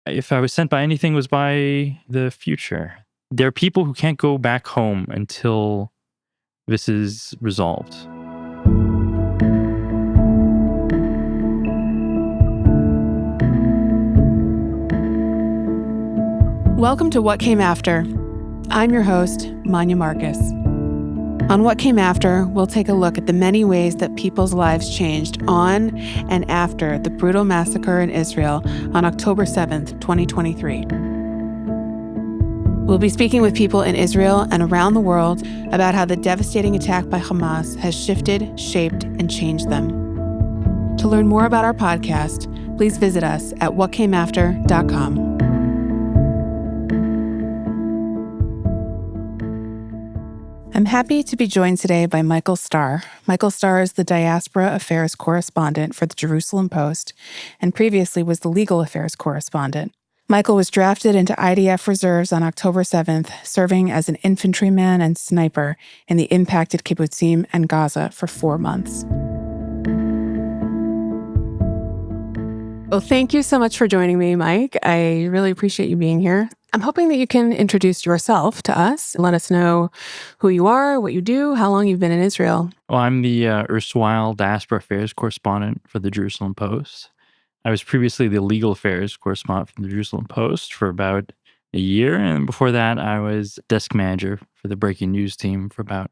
If I was sent by anything, it was by the future. There are people who can't go back home until this is resolved. Welcome to What Came After. I'm your host, Manya Marcus. On What Came After, we'll take a look at the many ways that people's lives changed on and after the brutal massacre in Israel on October 7th, 2023. We'll be speaking with people in Israel and around the world about how the devastating attack by Hamas has shifted, shaped, and changed them. To learn more about our podcast, please visit us at whatcameafter.com. I'm happy to be joined today by Michael Starr. Michael Starr is the Diaspora Affairs correspondent for the Jerusalem Post and previously was the legal affairs correspondent. Michael was drafted into IDF reserves on October 7th, serving as an infantryman and sniper in the impacted kibbutzim and Gaza for 4 months. Well, thank you so much for joining me, Mike. I really appreciate you being here. I'm hoping that you can introduce yourself to us and let us know who you are, what you do, how long you've been in Israel. Well, I'm the erstwhile Diaspora Affairs correspondent for the Jerusalem Post. I was previously the legal affairs correspondent for the Jerusalem Post for about a year. And before that, I was desk manager for the breaking news team for about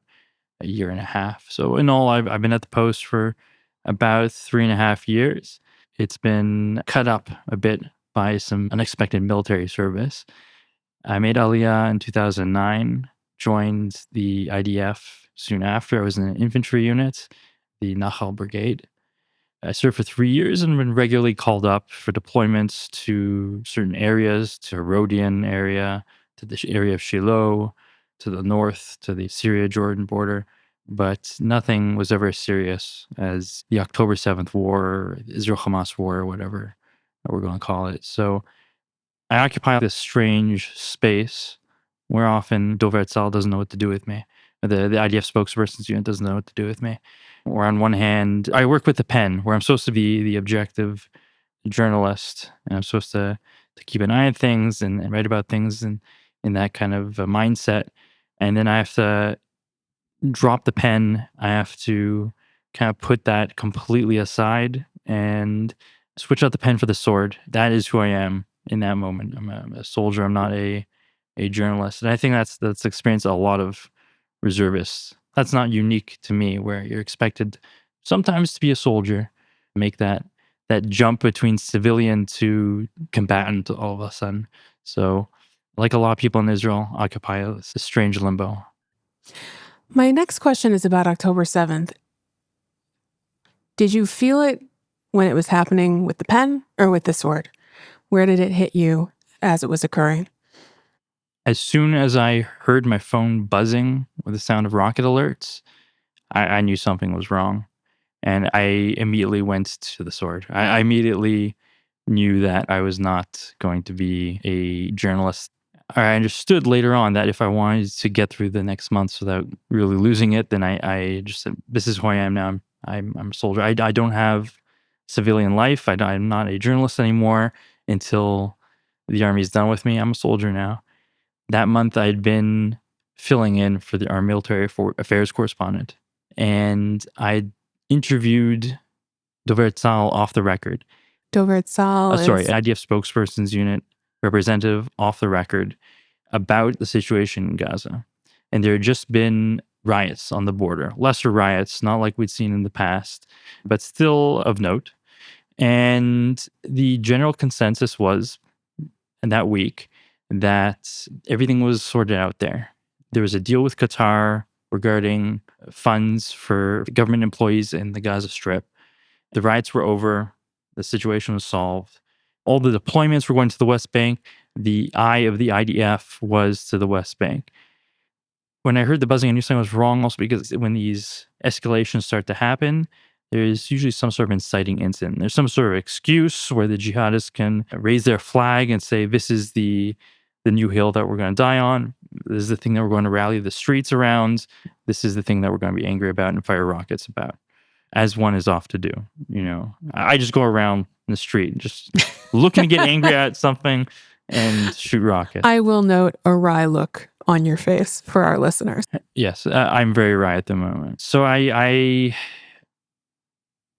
a year and a half. So in all, I've been at the Post for about 3.5 years. It's been cut up a bit by some unexpected military service. I made Aliyah in 2009, joined the IDF soon after. I was in an infantry unit, the Nachal Brigade. I served for 3 years and been regularly called up for deployments to certain areas, to Herodian area, to the area of Shiloh, to the north, to the Syria-Jordan border. But nothing was ever as serious as the October 7th war, Israel-Hamas war, or whatever we're going to call it. So I occupy this strange space where often Dover Tzal doesn't know what to do with me. The IDF spokesperson's unit doesn't know what to do with me. Or on one hand, I work with the pen, where I'm supposed to be the objective journalist, and I'm supposed to keep an eye on things and write about things in that kind of mindset. And then I have to drop the pen. I have to kind of put that completely aside and switch out the pen for the sword. That is who I am in that moment. I'm a soldier. I'm not a journalist. And I think that's experienced a lot of reservists. That's not unique to me, where you're expected sometimes to be a soldier, make that jump between civilian to combatant all of a sudden. So like a lot of people in Israel, occupy a strange limbo. My next question is about October 7th. Did you feel it when it was happening with the pen or with the sword? Where did it hit you as it was occurring? As soon as I heard my phone buzzing with the sound of rocket alerts, I knew something was wrong. And I immediately went to the sword. I immediately knew that I was not going to be a journalist. I understood later on that if I wanted to get through the next months without really losing it, then I just said, this is who I am now. I'm a soldier. I don't have civilian life. I'm not a journalist anymore until the Army's done with me. I'm a soldier now. That month, I'd been filling in for our military affairs correspondent, and I interviewed Dover Tzal off the record. Dover Tzal IDF spokesperson's unit representative off the record about the situation in Gaza. And there had just been riots on the border, lesser riots, not like we'd seen in the past, but still of note. And the general consensus was, in that week, that everything was sorted out there. There was a deal with Qatar regarding funds for government employees in the Gaza Strip. The riots were over. The situation was solved. All the deployments were going to the West Bank. The eye of the IDF was to the West Bank. When I heard the buzzing, I knew something was wrong, also because when these escalations start to happen, there's usually some sort of inciting incident. There's some sort of excuse where the jihadists can raise their flag and say, this is the new hill that we're going to die on. This is the thing that we're going to rally the streets around. This is the thing that we're going to be angry about and fire rockets about, as one is off to do. I just go around in the street, just looking to get angry at something and shoot rockets. I will note a wry look on your face for our listeners. Yes, I'm very wry at the moment. So I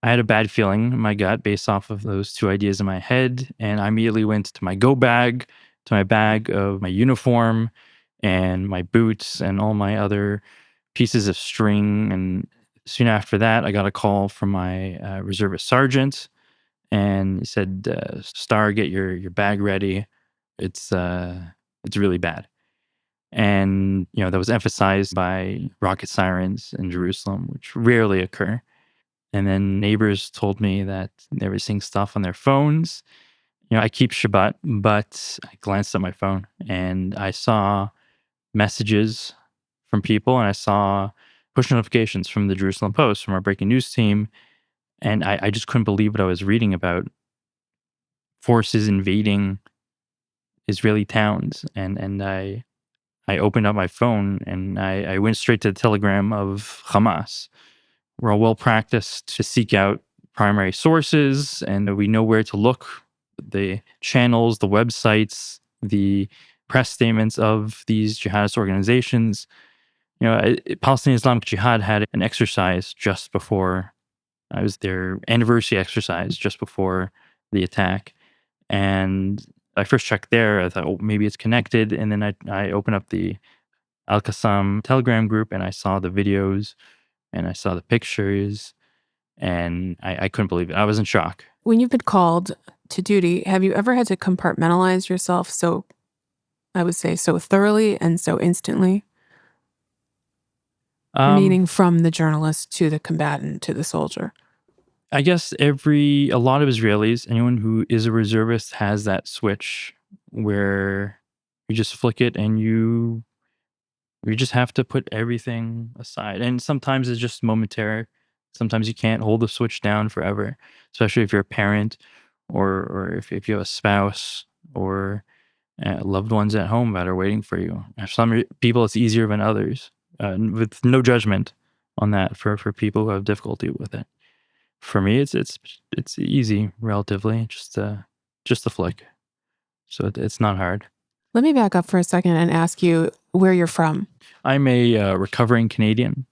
had a bad feeling in my gut based off of those two ideas in my head, and I immediately went to my go bag, to my bag of my uniform and my boots and all my other pieces of string. And soon after that, I got a call from my reservist sergeant, and he said, "Starr, get your bag ready. It's really bad." And that was emphasized by rocket sirens in Jerusalem, which rarely occur. And then neighbors told me that they were seeing stuff on their phones. I keep Shabbat, but I glanced at my phone and I saw messages from people, and I saw push notifications from the Jerusalem Post, from our breaking news team. And I just couldn't believe what I was reading about forces invading Israeli towns. And I opened up my phone and I went straight to the telegram of Hamas. We're all well practiced to seek out primary sources, and we know where to look: the channels, the websites, the press statements of these jihadist organizations. Palestinian Islamic Jihad had an exercise just before. It was their anniversary exercise just before the attack. And I first checked there. I thought, oh, maybe it's connected. And then I opened up the Al Qassam Telegram group and I saw the videos and I saw the pictures, and I couldn't believe it. I was in shock. When you've been called to duty, have you ever had to compartmentalize yourself so, I would say, so thoroughly and so instantly? Meaning from the journalist to the combatant to the soldier. I guess a lot of Israelis, anyone who is a reservist, has that switch where you just flick it and you just have to put everything aside. And sometimes it's just momentary. Sometimes you can't hold the switch down forever, especially if you're a parent or if you have a spouse or loved ones at home that are waiting for you. For some people, it's easier than others, with no judgment on that for people who have difficulty with it. For me, it's easy, relatively, just a flick. So it's not hard. Let me back up for a second and ask you where you're from. I'm a recovering Canadian.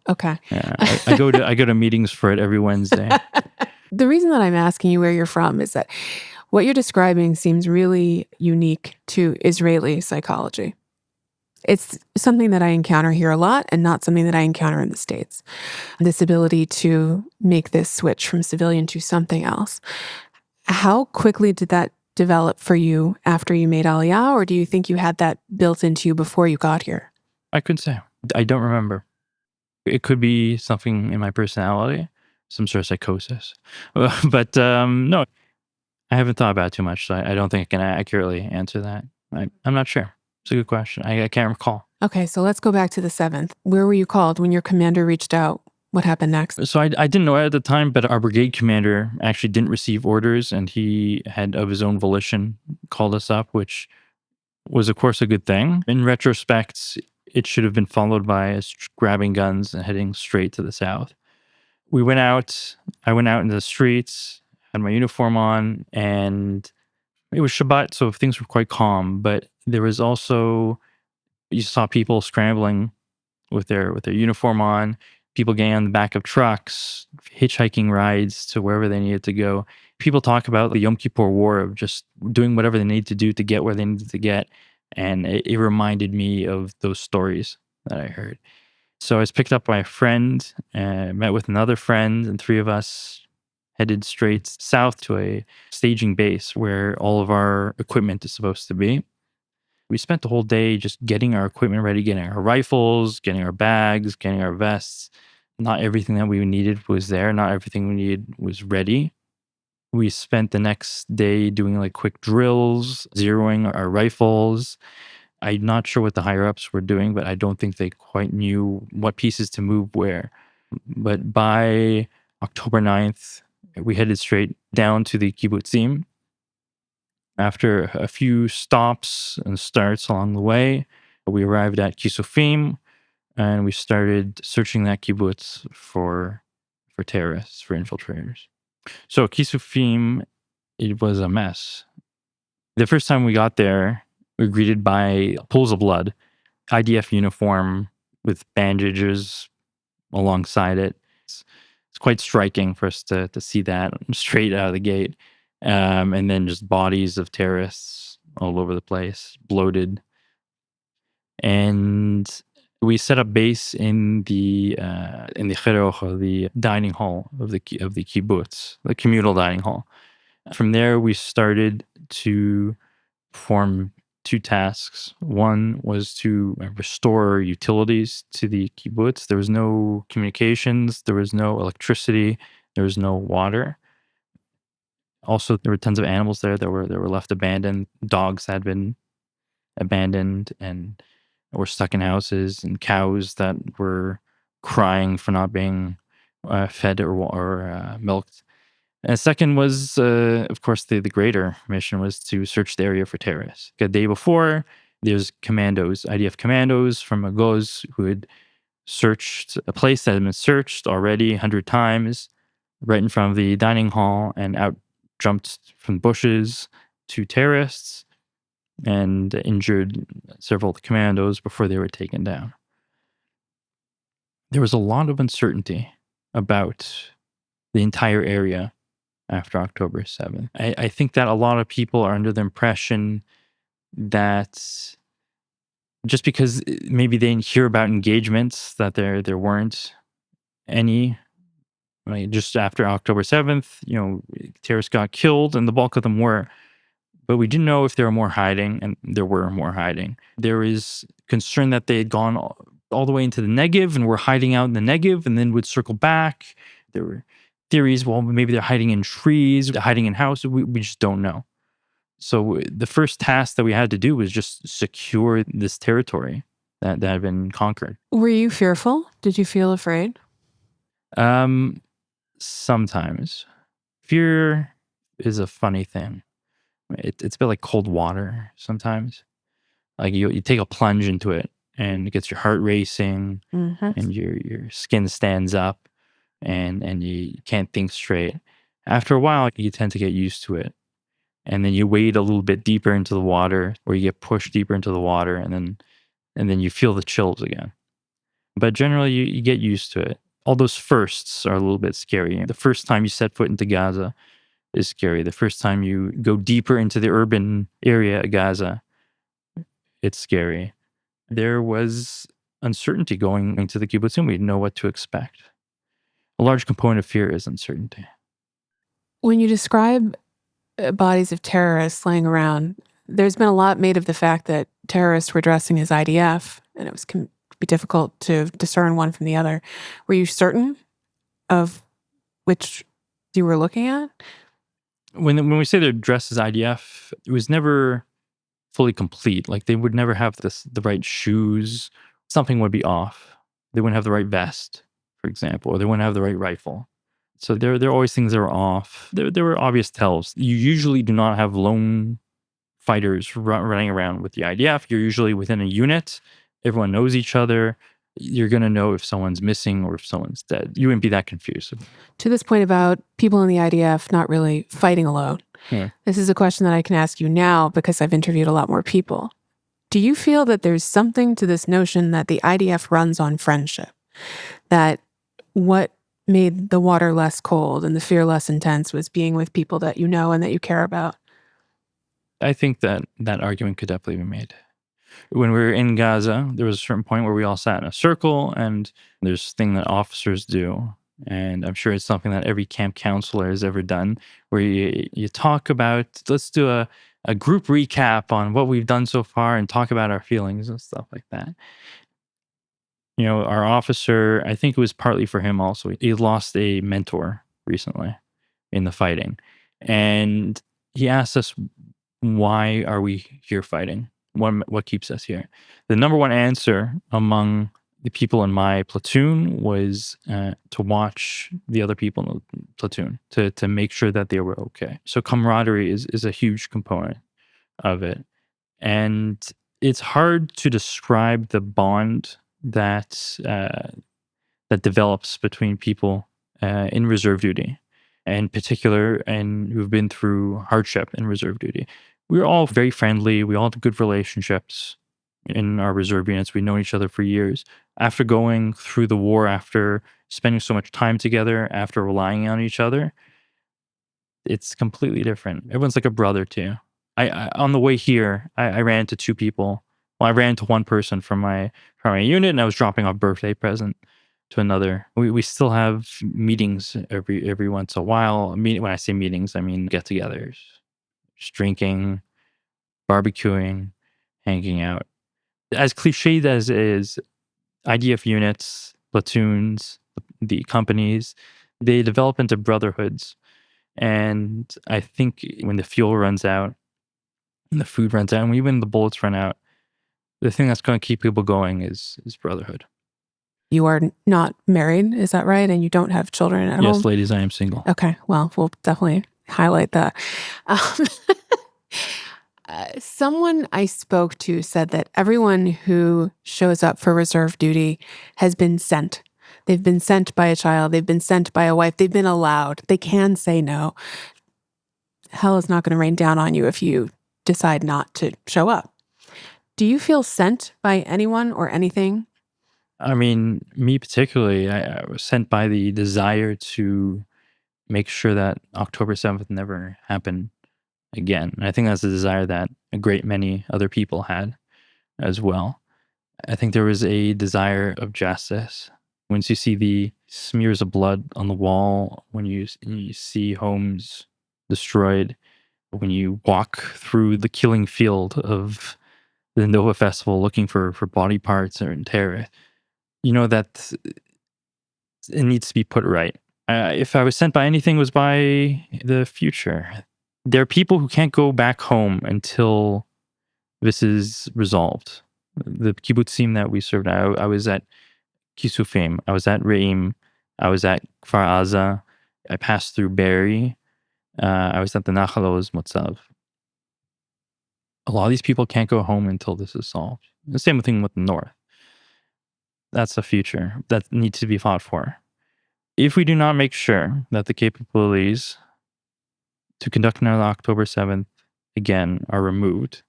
Okay. Yeah, I go to meetings for it every Wednesday. The reason that I'm asking you where you're from is that what you're describing seems really unique to Israeli psychology. It's something that I encounter here a lot and not something that I encounter in the States. This ability to make this switch from civilian to something else. How quickly did that develop for you after you made Aliyah, or do you think you had that built into you before you got here? I couldn't say. I don't remember. It could be something in my personality, some sort of psychosis. But no, I haven't thought about it too much, so I don't think I can accurately answer that. I'm not sure. It's a good question. I can't recall. Okay, so let's go back to the 7th. Where were you called when your commander reached out? What happened next? So I didn't know it at the time, but our brigade commander actually didn't receive orders, and he had, of his own volition, called us up, which was, of course, a good thing. In retrospect, it should have been followed by us grabbing guns and heading straight to the south. I went out into the streets, had my uniform on, and it was Shabbat, so things were quite calm. But there was also, you saw people scrambling with their uniform on, people getting on the back of trucks, hitchhiking rides to wherever they needed to go. People talk about the Yom Kippur War of just doing whatever they need to do to get where they needed to get. And it reminded me of those stories that I heard. So I was picked up by a friend, met with another friend, and three of us headed straight south to a staging base where all of our equipment is supposed to be. We spent the whole day just getting our equipment ready, getting our rifles, getting our bags, getting our vests. Not everything that we needed was there. Not everything we needed was ready. We spent the next day doing like quick drills, zeroing our rifles. I'm not sure what the higher ups were doing, but I don't think they quite knew what pieces to move where. But by October 9th, we headed straight down to the kibbutzim. After a few stops and starts along the way, we arrived at Kisufim, and we started searching that kibbutz for terrorists, for infiltrators. So Kisufim it was a mess. The first time we got there, we were greeted by pools of blood, IDF uniform with bandages alongside it. It's quite striking for us to see that straight out of the gate. And then just bodies of terrorists all over the place, bloated. And we set up base in the Cherocha, the dining hall of the kibbutz, the communal dining hall. From there, we started to perform two tasks. One was to restore utilities to the kibbutz. There was no communications, there was no electricity, there was no water. Also, there were tons of animals there that were left abandoned. Dogs had been abandoned and were stuck in houses, and cows that were crying for not being fed or milked. And second was, of course, the greater mission was to search the area for terrorists. The day before, there's commandos, IDF commandos from Agos who had searched a place that had been searched already 100 times right in front of the dining hall, and out jumped from bushes two terrorists and injured several of the commandos before they were taken down. There was a lot of uncertainty about the entire area after October 7th. I think that a lot of people are under the impression that just because maybe they didn't hear about engagements, that there weren't any. Right? Just after October 7th, terrorists got killed, and the bulk of them were. But we didn't know if there were more hiding, and there were more hiding. There is concern that they had gone all the way into the Negev and were hiding out in the Negev and then would circle back. There were theories, well, maybe they're hiding in trees, they're hiding in houses. We just don't know. So the first task that we had to do was just secure this territory that had been conquered. Were you fearful? Did you feel afraid? Sometimes. Fear is a funny thing. It's a bit like cold water sometimes. Like you take a plunge into it and it gets your heart racing, and your skin stands up and you can't think straight. After a while, you tend to get used to it. And then you wade a little bit deeper into the water, or you get pushed deeper into the water, and then you feel the chills again. But generally, you get used to it. All those firsts are a little bit scary. The first time you set foot into Gaza is scary. The first time you go deeper into the urban area of Gaza, it's scary. There was uncertainty going into the kibbutzim. We didn't know what to expect. A large component of fear is uncertainty. When you describe bodies of terrorists laying around, there's been a lot made of the fact that terrorists were dressing as IDF, and it can be difficult to discern one from the other. Were you certain of which you were looking at? When we say they're dressed as IDF, it was never fully complete. Like they would never have the right shoes. Something would be off. They wouldn't have the right vest, for example, or they wouldn't have the right rifle. So there are always things that were off. There were obvious tells. You usually do not have lone fighters running around with the IDF. You're usually within a unit. Everyone knows each other. You're going to know if someone's missing or if someone's dead. You wouldn't be that confused. To this point about people in the IDF not really fighting alone, This is a question that I can ask you now because I've interviewed a lot more people. Do you feel that there's something to this notion that the IDF runs on friendship? That what made the water less cold and the fear less intense was being with people that you know and that you care about? I think that argument could definitely be made. When we were in Gaza, there was a certain point where we all sat in a circle, and there's a thing that officers do, and I'm sure it's something that every camp counselor has ever done, where you talk about, let's do a group recap on what we've done so far and talk about our feelings and stuff like that. Our officer, I think it was partly for him also, he lost a mentor recently in the fighting, and he asked us, why are we here fighting? What keeps us here? The number one answer among the people in my platoon was to watch the other people in the platoon, to make sure that they were okay. So camaraderie is a huge component of it. And it's hard to describe the bond that develops between people in reserve duty. in particular, and who've been through hardship in reserve duty. We were all very friendly. We all had good relationships in our reserve units. We'd known each other for years. After going through the war, after spending so much time together, after relying on each other, it's completely different. Everyone's like a brother too. I on the way here, I ran into two people. Well, I ran into one person from my unit, and I was dropping off a birthday present to another. We still have meetings every once in a while. When I say meetings, I mean get-togethers, just drinking, barbecuing, hanging out. As cliched as it is, IDF units, platoons, the companies, they develop into brotherhoods. And I think when the fuel runs out and the food runs out and even the bullets run out, the thing that's going to keep people going is brotherhood. You are not married, is that right? And you don't have children at home? Yes, ladies, I am single. Okay, well, we'll definitely highlight that. Someone I spoke to said that everyone who shows up for reserve duty has been sent. They've been sent by a child. They've been sent by a wife. They've been allowed. They can say no. Hell is not going to rain down on you if you decide not to show up. Do you feel sent by anyone or anything? I mean, me particularly, I was sent by the desire to make sure that October 7th never happened again. And I think that's a desire that a great many other people had as well. I think there was a desire of justice. Once you see the smears of blood on the wall, when you see homes destroyed, when you walk through the killing field of the Nova Festival looking for body parts or terror, you know that it needs to be put right. If I was sent by anything, it was by the future. There are people who can't go back home until this is resolved. The kibbutzim that we served, I was at Kisufim, I was at Reim, I was at Kfar Aza, I passed through Be'eri, I was at the Nachal Oz Motzav. A lot of these people can't go home until this is solved. The same thing with the North. That's the future that needs to be fought for. If we do not make sure that the capabilities to conduct another October 7th again are removed,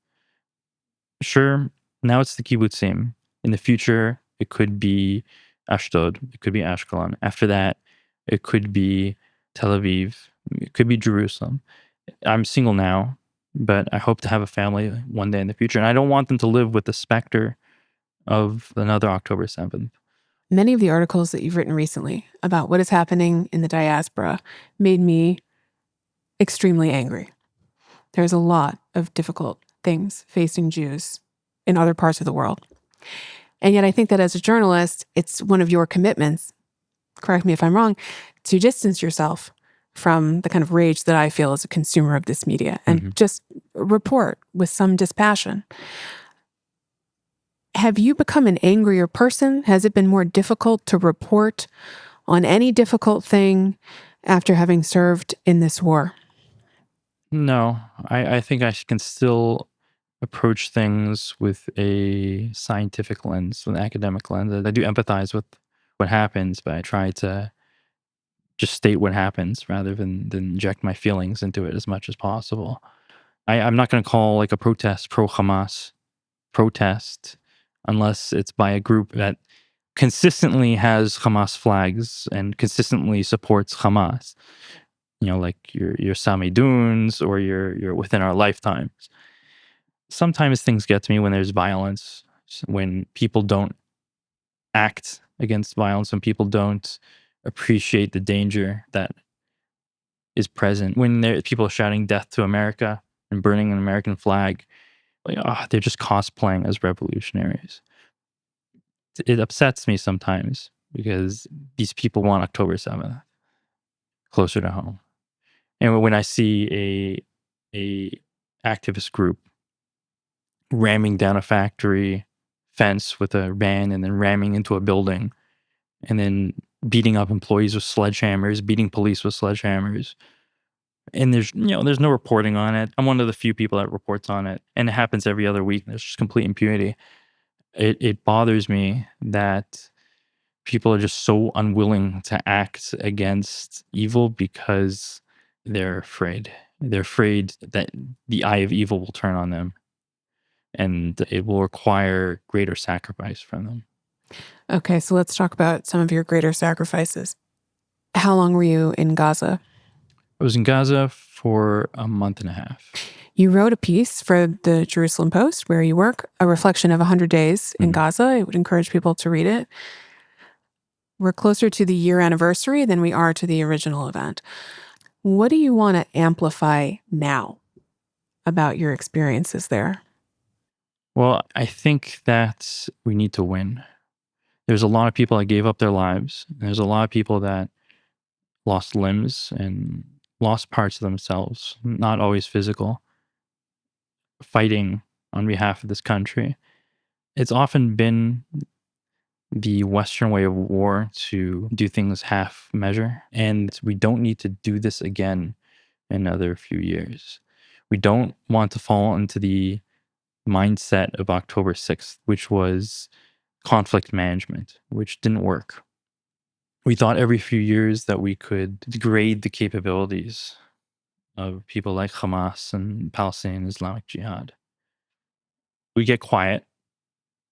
sure, now it's the kibbutzim. In the future, it could be Ashdod, it could be Ashkelon. After that, it could be Tel Aviv, it could be Jerusalem. I'm single now, but I hope to have a family one day in the future. And I don't want them to live with the specter of another October 7th. Many of the articles that you've written recently about what is happening in the diaspora made me extremely angry. There's a lot of difficult things facing Jews in other parts of the world. And yet I think that as a journalist, it's one of your commitments, correct me if I'm wrong, to distance yourself from the kind of rage that I feel as a consumer of this media and just report with some dispassion. Have you become an angrier person? Has it been more difficult to report on any difficult thing after having served in this war? No, I think I can still approach things with a scientific lens, an academic lens. I do empathize with what happens, but I try to just state what happens rather than inject my feelings into it as much as possible. I'm not going to call like a protest pro-Hamas protest unless it's by a group that consistently has Hamas flags and consistently supports Hamas. You know, like your Sami Dunes or your Within Our Lifetimes. Sometimes things get to me when there's violence, when people don't act against violence, when people don't appreciate the danger that is present, when people are shouting death to America and burning an American flag. Like, they're just cosplaying as revolutionaries. It upsets me sometimes because these people want October 7th closer to home. And when I see a activist group ramming down a factory fence with a van and then ramming into a building and then beating up employees with sledgehammers, beating police with sledgehammers, and there's no reporting on it. I'm one of the few people that reports on it, and it happens every other week. There's just complete impunity. It bothers me that People are just so unwilling to act against evil because they're afraid. They're afraid that the eye of evil will turn on them and it will require greater sacrifice from them. Okay, so let's talk about some of your greater sacrifices. How long were you in Gaza? I was in Gaza for a month and a half. You wrote a piece for the Jerusalem Post, where you work, a reflection of 100 days in Gaza. I would encourage people to read it. We're closer to the year anniversary than we are to the original event. What do you want to amplify now about your experiences there? Well, I think that we need to win. There's a lot of people that gave up their lives. There's a lot of people that lost limbs and lost parts of themselves, not always physical, fighting on behalf of this country. It's often been the Western way of war to do things half measure, and we don't need to do this again in another few years. We don't want to fall into the mindset of October 6th, which was conflict management, which didn't work. We thought every few years that we could degrade the capabilities of people like Hamas and Palestinian Islamic Jihad. We get quiet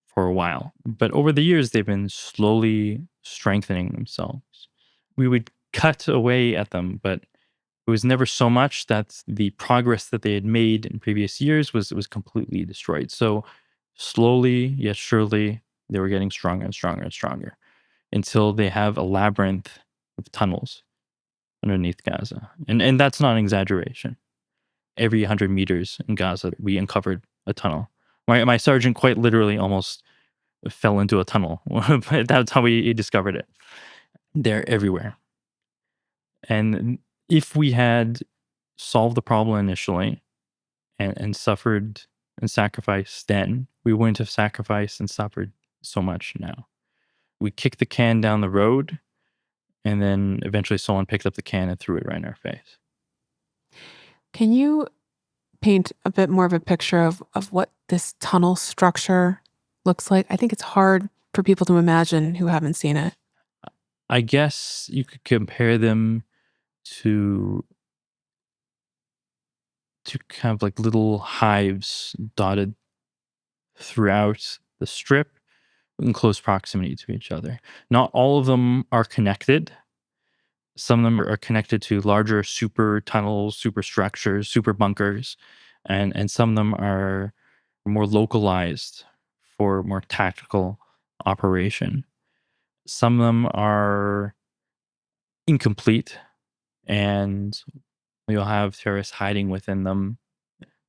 for a while, but over the years, they've been slowly strengthening themselves. We would cut away at them, but it was never so much that the progress that they had made in previous years was completely destroyed. So slowly yet surely, they were getting stronger and stronger and stronger until they have a labyrinth of tunnels underneath Gaza. And that's not an exaggeration. Every 100 meters in Gaza, we uncovered a tunnel. My sergeant quite literally almost fell into a tunnel. That's how we discovered it. They're everywhere. And if we had solved the problem initially and suffered and sacrificed then, we wouldn't have sacrificed and suffered so much now. We kicked the can down the road, and then eventually someone picked up the can and threw it right in our face. Can you paint a bit more of a picture of what this tunnel structure looks like? I think it's hard for people to imagine who haven't seen it. I guess you could compare them to kind of like little hives dotted throughout the strip in close proximity to each other. Not all of them are connected. Some of them are connected to larger super tunnels, super structures, super bunkers, and some of them are more localized for more tactical operation. Some of them are incomplete, and you'll have terrorists hiding within them.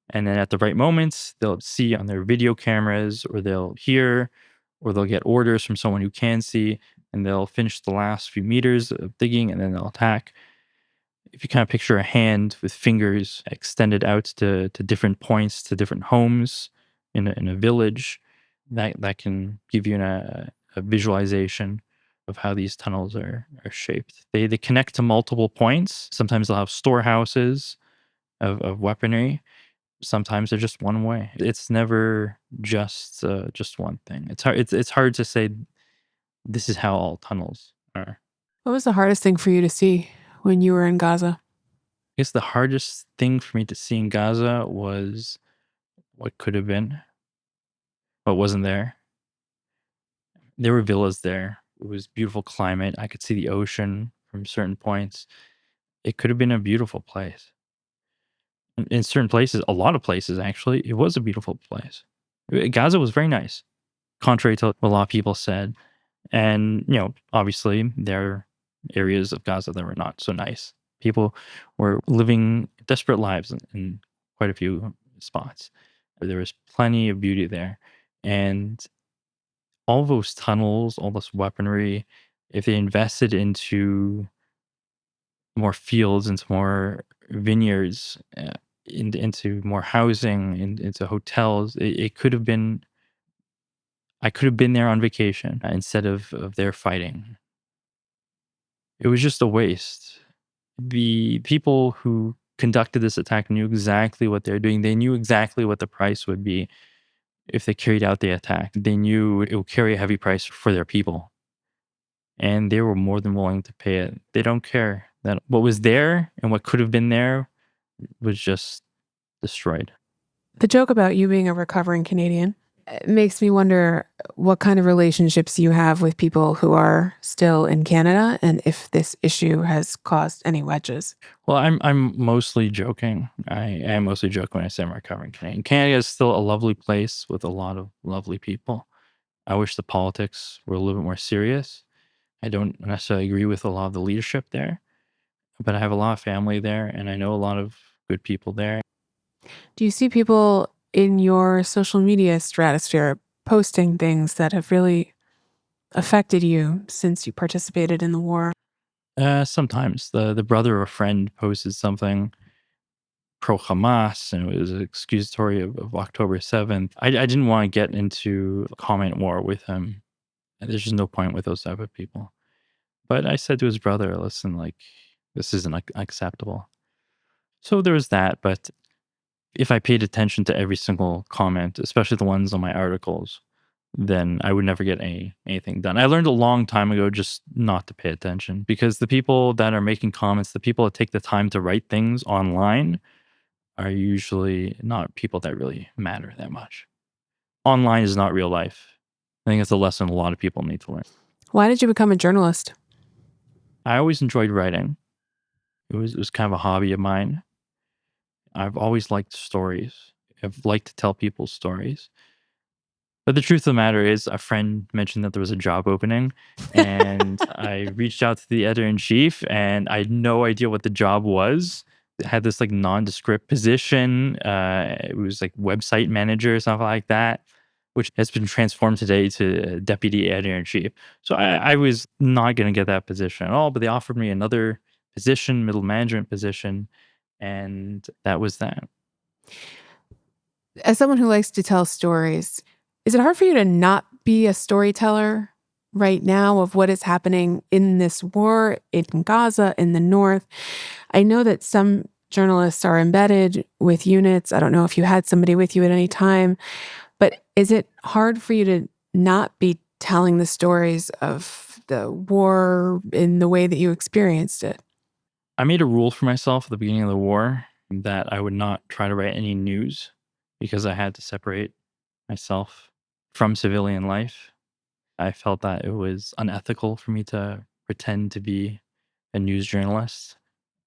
And then at the right moments, they'll see on their video cameras, or they'll hear, or they'll get orders from someone who can see, and they'll finish the last few meters of digging, and then they'll attack. If you kind of picture a hand with fingers extended out to different points, to different homes in a village, that can give you a visualization of how these tunnels are shaped. They connect to multiple points. Sometimes they'll have storehouses of weaponry. Sometimes they're just one way. It's never just one thing. It's hard to say this is how all tunnels are. What was the hardest thing for you to see when you were in Gaza? I guess the hardest thing for me to see in Gaza was what could have been, what wasn't there. There were villas there. It was beautiful climate. I could see the ocean from certain points. It could have been a beautiful place. In certain places, a lot of places actually, it was a beautiful place. Gaza was very nice, contrary to what a lot of people said. And, obviously there are areas of Gaza that were not so nice. People were living desperate lives in quite a few spots. There was plenty of beauty there. And all those tunnels, all this weaponry, if they invested into more fields, into more vineyards, into more housing, into hotels, it could have been, I could have been there on vacation instead of there fighting. It was just a waste. The people who conducted this attack knew exactly what they're doing. They knew exactly what the price would be if they carried out the attack. They knew it would carry a heavy price for their people. and they were more than willing to pay it. They don't care that what was there and what could have been there was just destroyed. The joke about you being a recovering Canadian makes me wonder what kind of relationships you have with people who are still in Canada and if this issue has caused any wedges. Well, I'm mostly joking. I am mostly joking when I say I'm recovering Canadian. Canada is still a lovely place with a lot of lovely people. I wish the politics were a little bit more serious. I don't necessarily agree with a lot of the leadership there, but I have a lot of family there and I know a lot of good people there. Do you see people in your social media stratosphere posting things that have really affected you since you participated in the war? Sometimes the brother of a friend posted something pro Hamas and it was accusatory of October 7th. I didn't want to get into a comment war with him. There's just no point with those type of people. But I said to his brother, listen, like, this isn't acceptable. So there was that. But if I paid attention to every single comment, especially the ones on my articles, then I would never get anything done. I learned a long time ago just not to pay attention because the people that are making comments, the people that take the time to write things online are usually not people that really matter that much. Online is not real life. I think it's a lesson a lot of people need to learn. Why did you become a journalist? I always enjoyed writing. It was kind of a hobby of mine. I've always liked stories. I've liked to tell people stories. But the truth of the matter is, a friend mentioned that there was a job opening, and I reached out to the editor in chief, and I had no idea what the job was. It had this like nondescript position. It was like website manager or something like that, which has been transformed today to deputy editor in chief. So I was not going to get that position at all, but they offered me another position, middle management position, and that was that. As someone who likes to tell stories, is it hard for you to not be a storyteller right now of what is happening in this war in Gaza, in the north? I know that some journalists are embedded with units. I don't know if you had somebody with you at any time, but is it hard for you to not be telling the stories of the war in the way that you experienced it? I made a rule for myself at the beginning of the war that I would not try to write any news because I had to separate myself from civilian life. I felt that it was unethical for me to pretend to be a news journalist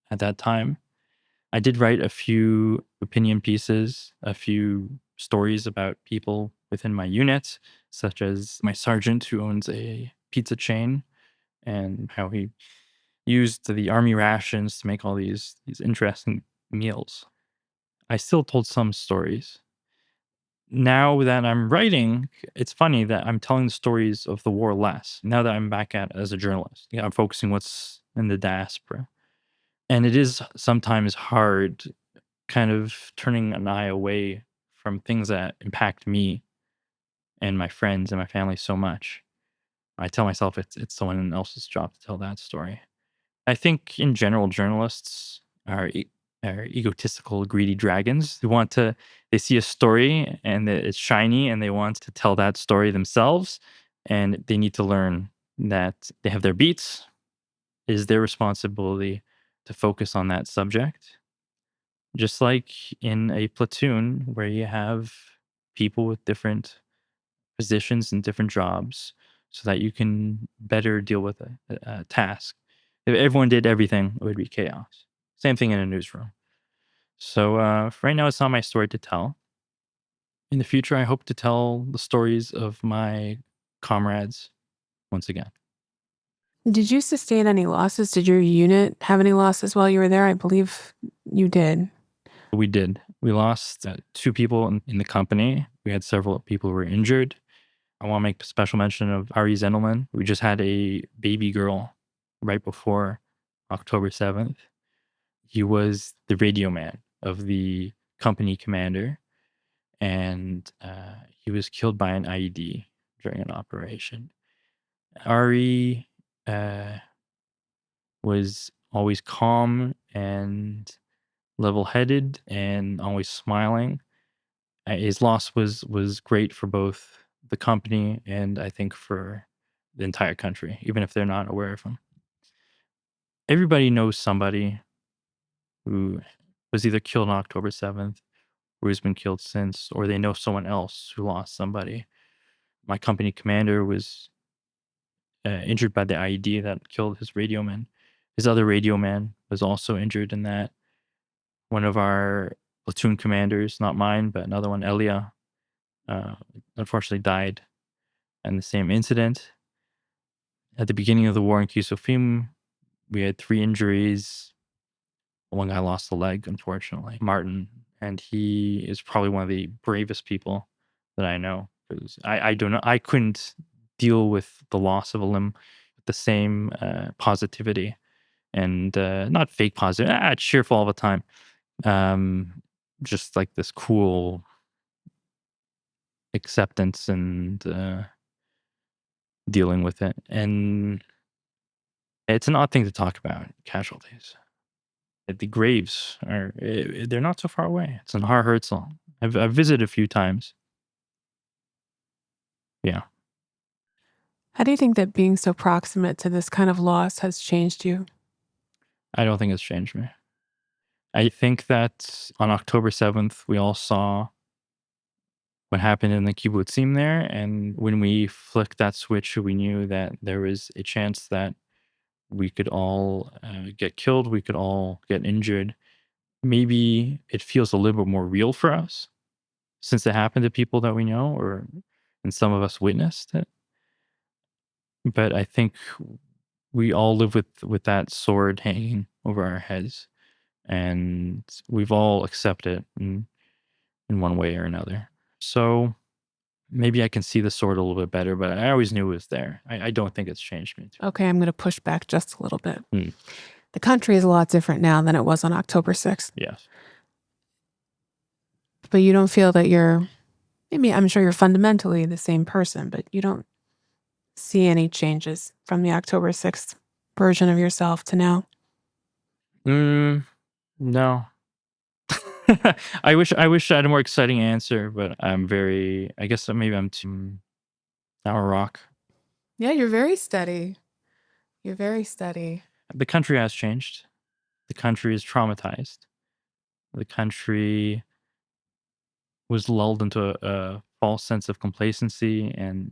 at that time. I did write a few opinion pieces, a few stories about people within my unit, such as my sergeant who owns a pizza chain and how he used the army rations to make all these interesting meals. I still told some stories. Now that I'm writing, it's funny that I'm telling the stories of the war less. Now that I'm back at as a journalist, I'm focusing what's in the diaspora. And it is sometimes hard kind of turning an eye away from things that impact me and my friends and my family so much. I tell myself it's someone else's job to tell that story. I think in general, journalists are egotistical, greedy dragons who they see a story and that it's shiny and they want to tell that story themselves. And they need to learn that they have their beats. It is their responsibility to focus on that subject. Just like in a platoon where you have people with different positions and different jobs so that you can better deal with a task. If everyone did everything, it would be chaos. Same thing in a newsroom. So for right now, it's not my story to tell. In the future, I hope to tell the stories of my comrades once again. Did you sustain any losses? Did your unit have any losses while you were there? I believe you did. We did. We lost 2 people in the company. We had several people who were injured. I want to make special mention of Ari Zendelman. We just had a baby girl right before October 7th. He was the radio man of the company commander, and he was killed by an IED during an operation. Ari was always calm and level-headed and always smiling. His loss was great for both the company and I think for the entire country, even if they're not aware of them. Everybody knows somebody who was either killed on October 7th or who's been killed since, or they know someone else who lost somebody. My company commander was injured by the IED that killed his radio man. His other radio man was also injured in that. One of our platoon commanders, not mine, but another one, Elia, unfortunately died in the same incident. At the beginning of the war in Kisofim, we had 3 injuries. One guy lost a leg, unfortunately, Martin, and he is probably one of the bravest people that I know. I don't know. I couldn't deal with the loss of a limb with the same positivity and not fake positive, cheerful all the time. Just like this cool acceptance and dealing with it. And it's an odd thing to talk about, casualties. The graves they're not so far away. It's in Har Herzl. I've visited a few times. Yeah. How do you think that being so proximate to this kind of loss has changed you? I don't think it's changed me. I think that on October 7th, we all saw what happened in the kibbutzim there. And when we flicked that switch, we knew that there was a chance that we could all get killed. We could all get injured. Maybe it feels a little bit more real for us since it happened to people that we know, and some of us witnessed it. But I think we all live with that sword hanging over our heads, and we've all accepted it in one way or another. So maybe I can see the sword a little bit better, but I always knew it was there. I don't think it's changed me. Okay, I'm going to push back just a little bit. The country is a lot different now than it was on October 6th. Yes. But you don't feel that I'm sure you're fundamentally the same person, but you don't see any changes from the October 6th version of yourself to now? No. I wish I had a more exciting answer, but I guess maybe I'm too now a rock. Yeah, you're very steady. You're very steady. The country has changed. The country is traumatized. The country was lulled into a false sense of complacency, and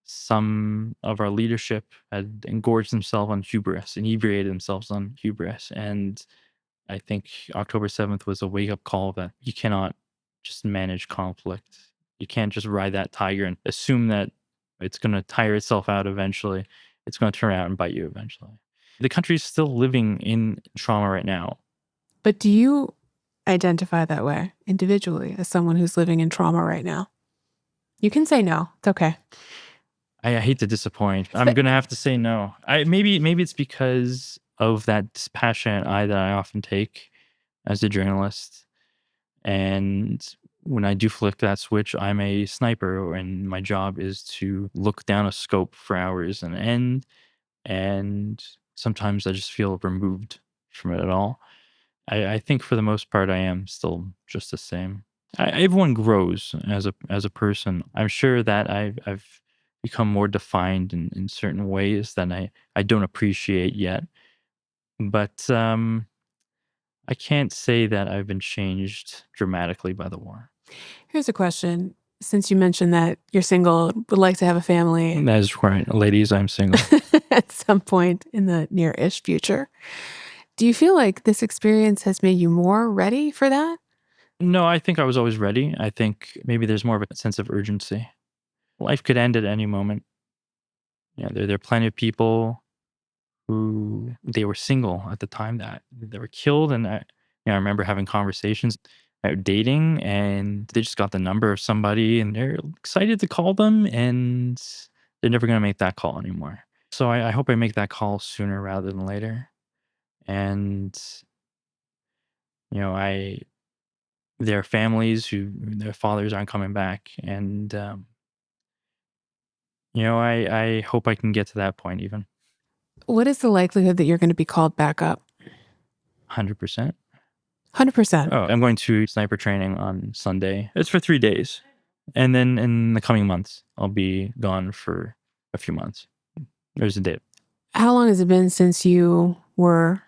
some of our leadership had engorged themselves on hubris, inebriated themselves on hubris. And I think October 7th was a wake-up call that you cannot just manage conflict. You can't just ride that tiger and assume that it's going to tire itself out eventually. It's going to turn out and bite you eventually. The country is still living in trauma right now. But do you identify that way individually as someone who's living in trauma right now? You can say no. It's okay. I hate to disappoint. I'm going to have to say no. Maybe it's because of that dispassionate eye that I often take as a journalist. And when I do flick that switch, I'm a sniper, and my job is to look down a scope for hours on end. And sometimes I just feel removed from it at all. I think for the most part, I am still just the same. Everyone grows as a person. I'm sure that I've become more defined in certain ways that I don't appreciate yet. But I can't say that I've been changed dramatically by the war. Here's a question. Since you mentioned that you're single, would like to have a family. That is right. Ladies, I'm single. At some point in the near-ish future. Do you feel like this experience has made you more ready for that? No, I think I was always ready. I think maybe there's more of a sense of urgency. Life could end at any moment. There are plenty of people who they were single at the time that they were killed, and I remember having conversations about dating, and they just got the number of somebody, and they're excited to call them, and they're never going to make that call anymore. So I hope I make that call sooner rather than later. And there are families who their fathers aren't coming back, and I hope I can get to that point even. What is the likelihood that you're going to be called back up? 100%. 100%. Oh, I'm going to sniper training on Sunday. It's for 3 days. And then in the coming months, I'll be gone for a few months. There's a date. How long has it been since you were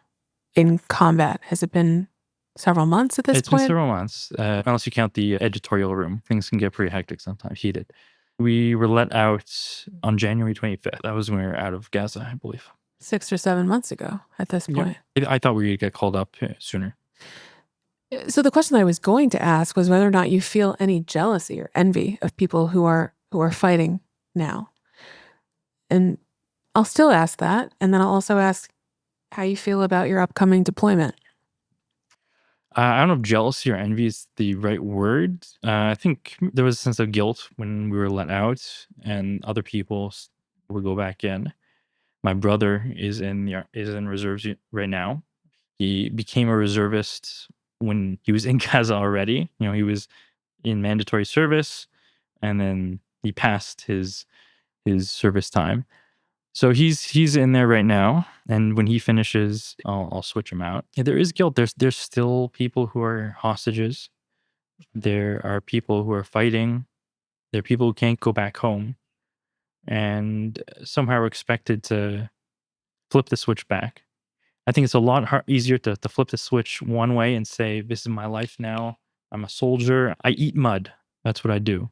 in combat? Has it been several months at this It's point? been several months, unless you count the editorial room. Things can get pretty hectic sometimes, heated. We were let out on January 25th. That was when we were out of Gaza, I believe. 6 or 7 months ago at this point. Yeah. I thought we would get called up sooner. So the question I was going to ask was whether or not you feel any jealousy or envy of people who are fighting now. And I'll still ask that. And then I'll also ask how you feel about your upcoming deployment. I don't know if jealousy or envy is the right word. I think there was a sense of guilt when we were let out and other people would go back in. My brother is in reserves right now. He became a reservist when he was in Gaza already. He was in mandatory service, and then he passed his service time. So he's in there right now, and when he finishes, I'll switch him out. Yeah, there is guilt. There's still people who are hostages. There are people who are fighting. There are people who can't go back home, and somehow are expected to flip the switch back. I think it's a lot easier to flip the switch one way and say, "This is my life now. I'm a soldier. I eat mud. That's what I do,"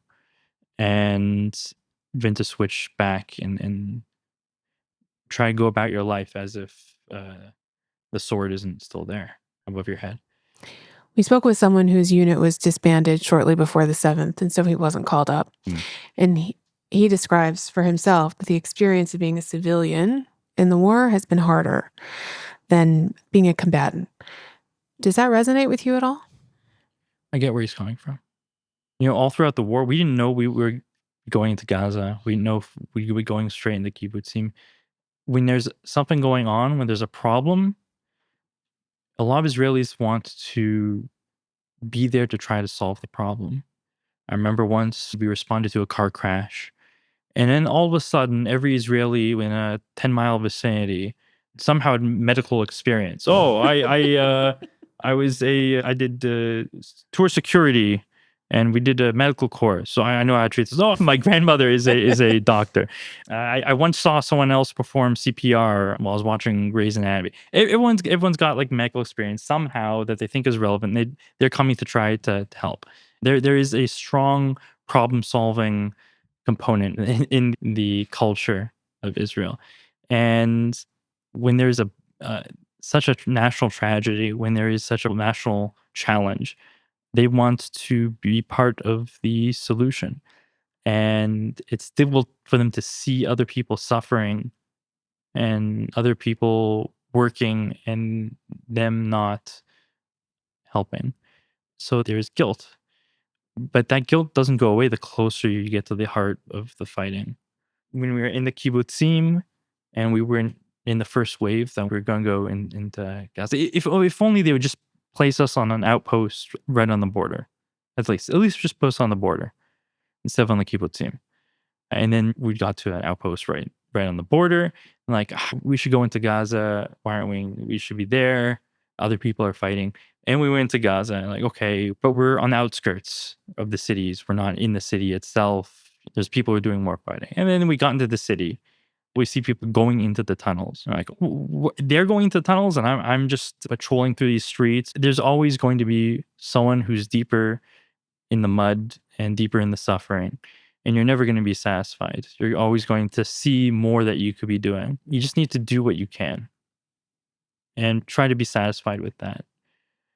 and then to switch back and try to go about your life as if the sword isn't still there above your head. We spoke with someone whose unit was disbanded shortly before the 7th, and so he wasn't called up. And he describes for himself that the experience of being a civilian in the war has been harder than being a combatant. Does that resonate with you at all? I get where he's coming from. All throughout the war, we didn't know we were going into Gaza. We didn't know if we were going straight into kibbutzim. When there's something going on, when there's a problem, a lot of Israelis want to be there to try to solve the problem. I remember once we responded to a car crash, and then all of a sudden, every Israeli in a 10-mile vicinity somehow had medical experience. Oh, I did tour security, and we did a medical course, so I know how to treat this. Oh, my grandmother is a doctor. I once saw someone else perform CPR while I was watching Grey's Anatomy. Everyone's got like medical experience somehow that they think is relevant. They're coming to try to help. There is a strong problem solving component in the culture of Israel, and when there's such a national tragedy, when there is such a national challenge, they want to be part of the solution. And it's difficult for them to see other people suffering and other people working and them not helping. So there's guilt. But that guilt doesn't go away the closer you get to the heart of the fighting. When we were in the kibbutzim and we were in the first wave that we were going to go into Gaza, if only they would just place us on an outpost right on the border. At least just post on the border instead of on the kibbutzim. And then we got to an outpost right on the border. And like, we should go into Gaza. Why aren't we? We should be there. Other people are fighting. And we went to Gaza and like, okay, but we're on the outskirts of the cities. We're not in the city itself. There's people who are doing more fighting. And then we got into the city. We see people going into the tunnels. Like, they're going into the tunnels and I'm just patrolling through these streets. There's always going to be someone who's deeper in the mud and deeper in the suffering. And you're never going to be satisfied. You're always going to see more that you could be doing. You just need to do what you can and try to be satisfied with that.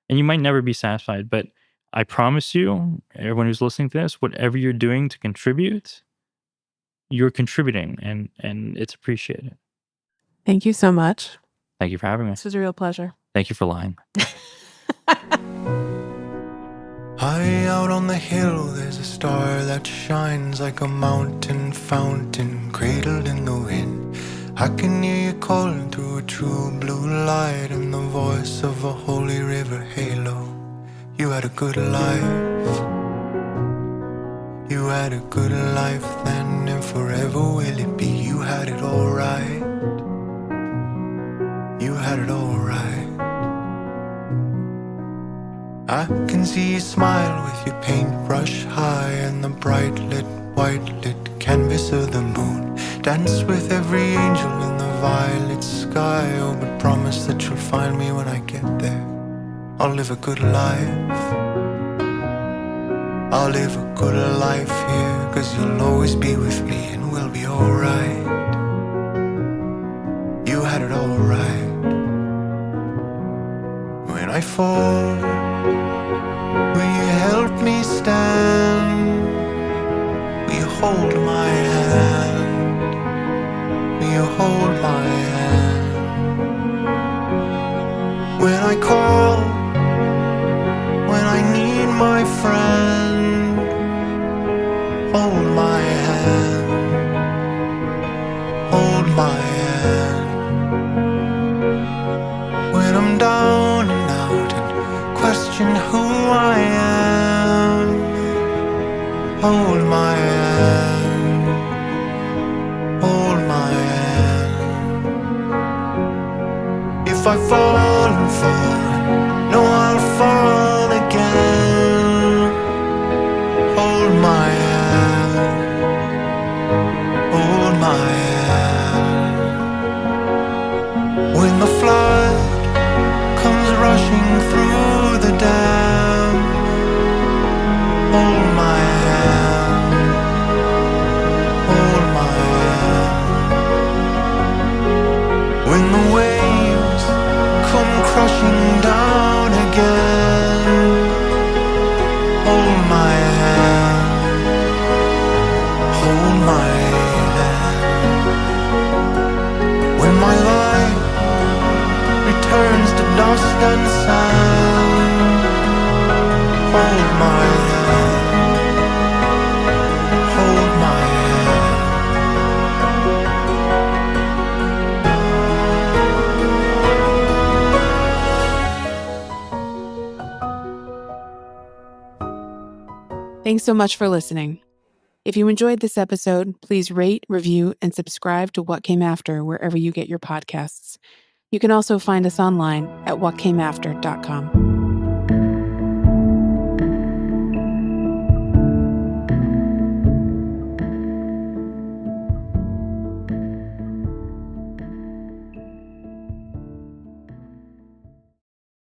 And you might never be satisfied, but I promise you, everyone who's listening to this, whatever you're doing to contribute, you're contributing and it's appreciated. Thank you so much. Thank you for having me. This was a real pleasure. Thank you for lying. High out on the hill, there's a star that shines like a mountain fountain cradled in the wind. I can hear you calling through a true blue light and the voice of a holy river halo. You had a good life. You had a good life then, and forever will it be. You had it all right. You had it all right. I can see you smile with your paintbrush high and the bright lit, white lit canvas of the moon. dance with every angel in the violet sky. Oh, but promise that you'll find me when I get there. I'll live a good life. I'll live a good life here, 'cause you'll always be with me and we'll be alright. You had it all right. When I fall, will you help me stand? Will you hold my hand? Will you hold my hand? When I call, when I need my friend, hold my hand, hold my hand. When I'm down and out and question who I am, hold my hand, hold my hand. If I fall and fall, no, I'll fall again. Hold my hand, hold my hand. When the flood comes rushing through the dam, hold my hand, hold my hand. When the waves come crashing down again, hold my hand, hold my hand. When my life returns to dust and sand, hold my hand, hold my hand. Thanks so much for listening. If you enjoyed this episode, please rate, review, and subscribe to What Came After wherever you get your podcasts. You can also find us online at whatcameafter.com.